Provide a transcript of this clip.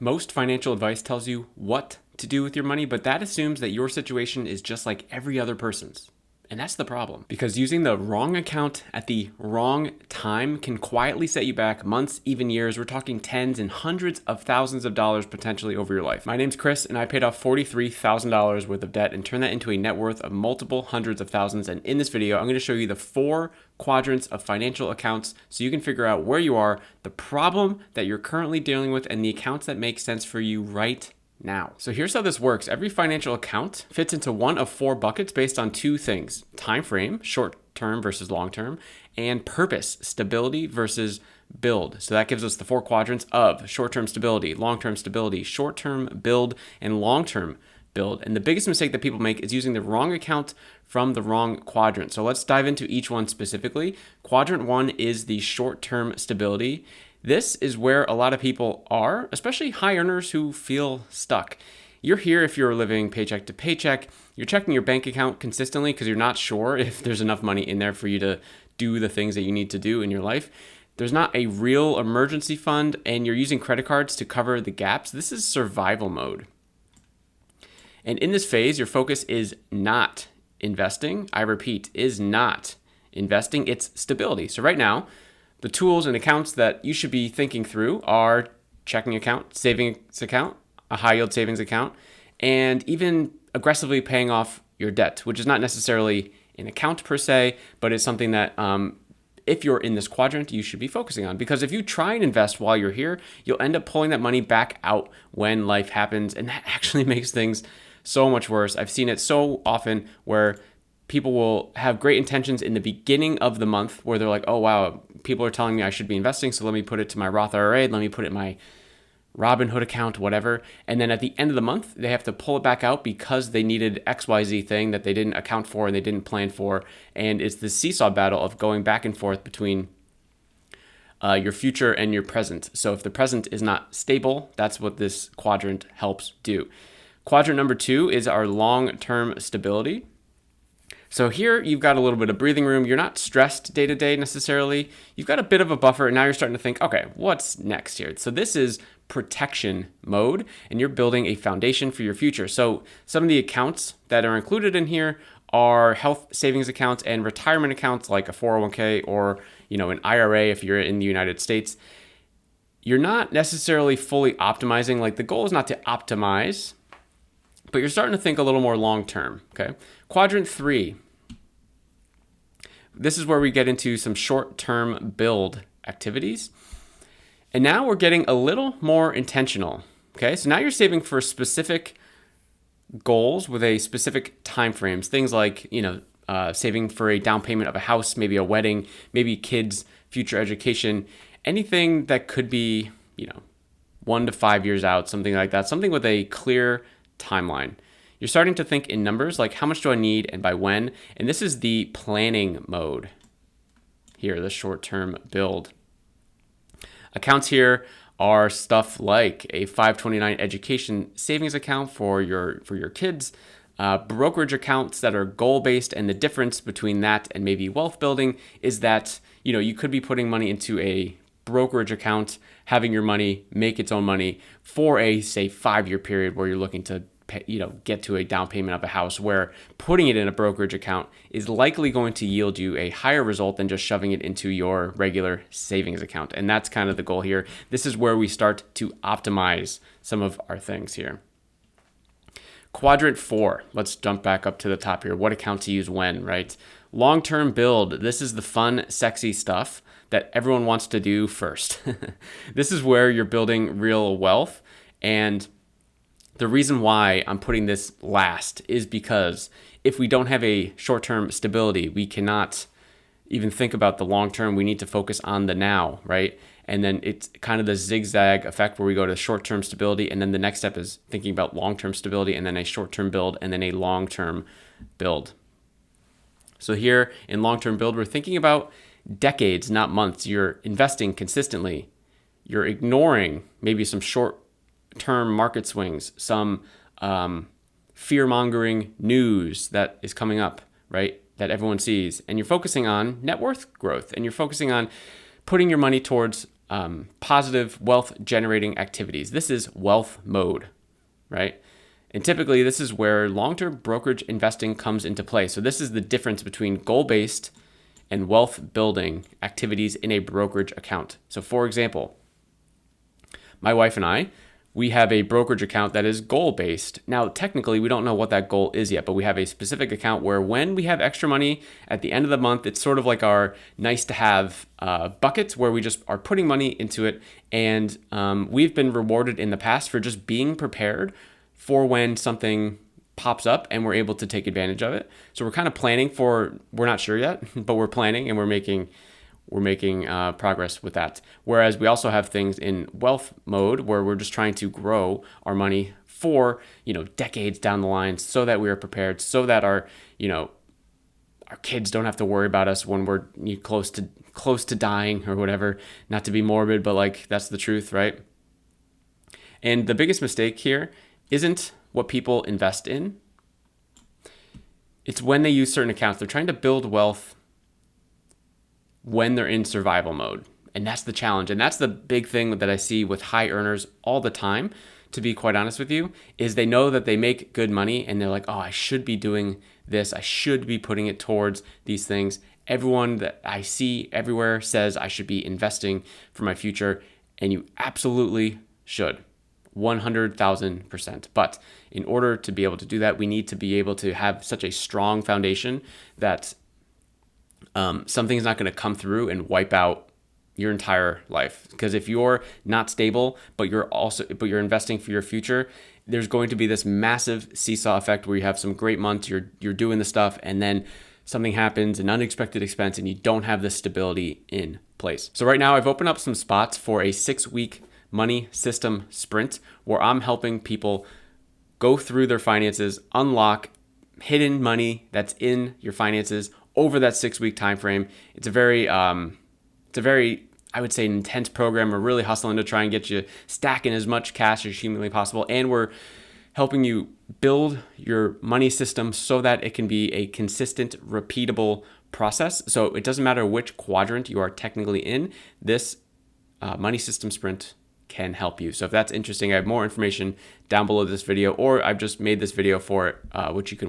Most financial advice tells you what to do with your money, but that assumes that your situation is just like every other person's. And that's the problem, because using the wrong account at the wrong time can quietly set you back months, even years. We're talking tens and hundreds of thousands of dollars potentially over your life. My name's Chris, and I paid off $43,000 worth of debt and turned that into a net worth of multiple hundreds of thousands. And in this video, I'm going to show you the 4 quadrants of financial accounts so you can figure out where you are, the problem that you're currently dealing with, and the accounts that make sense for you right now. So here's how this works. Every financial account fits into one of 4 buckets based on 2 things: time frame, short term versus long term, and purpose, stability versus build. So that gives us the 4 quadrants of short-term stability, short-term build, and long-term build. And the biggest mistake that people make is using the wrong account from the wrong quadrant. So let's dive into each one specifically. Quadrant 1 is the short-term stability. This is where a lot of people are, especially high earners who feel stuck. You're here if you're living paycheck to paycheck. You're checking your bank account consistently because you're not sure if there's enough money in there for you to do the things that you need to do in your life. There's not a real emergency fund, and you're using credit cards to cover the gaps. This is survival mode. And in this phase, your focus is not investing. I repeat, is not investing. It's stability. So right now, the tools and accounts that you should be thinking through are checking account, savings account, a high yield savings account, and even aggressively paying off your debt, which is not necessarily an account per se, but it's something that if you're in this quadrant, you should be focusing on. Because if you try and invest while you're here, you'll end up pulling that money back out when life happens, and that actually makes things so much worse. I've seen it so often where people will have great intentions in the beginning of the month where they're like, oh, wow, people are telling me I should be investing, so let me put it to my Roth IRA, let me put it in my Robinhood account, whatever. And then at the end of the month, they have to pull it back out because they needed XYZ thing that they didn't account for and they didn't plan for. And it's this seesaw battle of going back and forth between your future and your present. So if the present is not stable, that's what this quadrant helps do. Quadrant number 2 is our long-term stability. So here you've got a little bit of breathing room. You're not stressed day to day necessarily. You've got a bit of a buffer, and now you're starting to think, okay, what's next here? So this is protection mode, and you're building a foundation for your future. So some of the accounts that are included in here are health savings accounts and retirement accounts like a 401k or an IRA if you're in the United States. You're not necessarily fully optimizing. Like the goal is not to optimize, but you're starting to think a little more long-term, okay? Quadrant 3, this is where we get into some short-term build activities. And now we're getting a little more intentional, okay? So now you're saving for specific goals with a specific time frames, things like, saving for a down payment of a house, maybe a wedding, maybe kids' future education, anything that could be, 1 to 5 years out, something like that, something with a clear timeline. You're starting to think in numbers like how much do I need and by when? And this is the planning mode here, the short-term build. Accounts here are stuff like a 529 education savings account for your kids, brokerage accounts that are goal-based, and the difference between that and maybe wealth building is that you could be putting money into a brokerage account, having your money make its own money for a, say, 5-year period where you're looking to pay, get to a down payment of a house, where putting it in a brokerage account is likely going to yield you a higher result than just shoving it into your regular savings account. And that's kind of the goal here. This is where we start to optimize some of our things here. Quadrant 4, let's jump back up to the top here. What account to use when, right? Long-term build. This is the fun, sexy stuff that everyone wants to do first. This is where you're building real wealth. And the reason why I'm putting this last is because if we don't have a short-term stability, we cannot even think about the long-term. We need to focus on the now, right? And then it's kind of the zigzag effect where we go to short-term stability, and then the next step is thinking about long-term stability, and then a short-term build, and then a long-term build. So here in long-term build, we're thinking about decades, not months. You're investing consistently. You're ignoring maybe some short-term market swings, some fear-mongering news that is coming up, right, that everyone sees. And you're focusing on net worth growth, and you're focusing on putting your money towards positive wealth generating activities. This is wealth mode, right? And typically this is where long-term brokerage investing comes into play. So this is the difference between goal-based and wealth building activities in a brokerage account. So for example, my wife and I, we have a brokerage account that is goal-based. Now, technically, we don't know what that goal is yet, but we have a specific account where when we have extra money at the end of the month, it's sort of like our nice to have buckets where we just are putting money into it. And we've been rewarded in the past for just being prepared for when something pops up and we're able to take advantage of it. So we're kind of planning for, we're not sure yet, but we're planning and we're making progress with that. Whereas we also have things in wealth mode where we're just trying to grow our money for, decades down the line so that we are prepared, so that our kids don't have to worry about us when we're close to dying or whatever. Not to be morbid, but like that's the truth, right? And the biggest mistake here isn't what people invest in. It's when they use certain accounts. They're trying to build wealth when they're in survival mode. And that's the challenge. And that's the big thing that I see with high earners all the time, to be quite honest with you, is they know that they make good money and they're like, oh, I should be doing this. I should be putting it towards these things. Everyone that I see everywhere says I should be investing for my future. And you absolutely should. 100,000%. But in order to be able to do that, we need to be able to have such a strong foundation that something's not going to come through and wipe out your entire life. Because if you're not stable, but you're investing for your future, there's going to be this massive seesaw effect where you have some great months, you're doing the stuff, and then something happens, an unexpected expense, and you don't have the stability in place. So right now I've opened up some spots for a 6-week money system sprint where I'm helping people go through their finances, unlock hidden money that's in your finances over that 6-week time frame. It's a very, I would say, intense program. We're really hustling to try and get you stacking as much cash as humanly possible. And we're helping you build your money system so that it can be a consistent, repeatable process. So it doesn't matter which quadrant you are technically in, this money system sprint can help you. So if that's interesting, I have more information down below this video, or I've just made this video for it, which you can watch.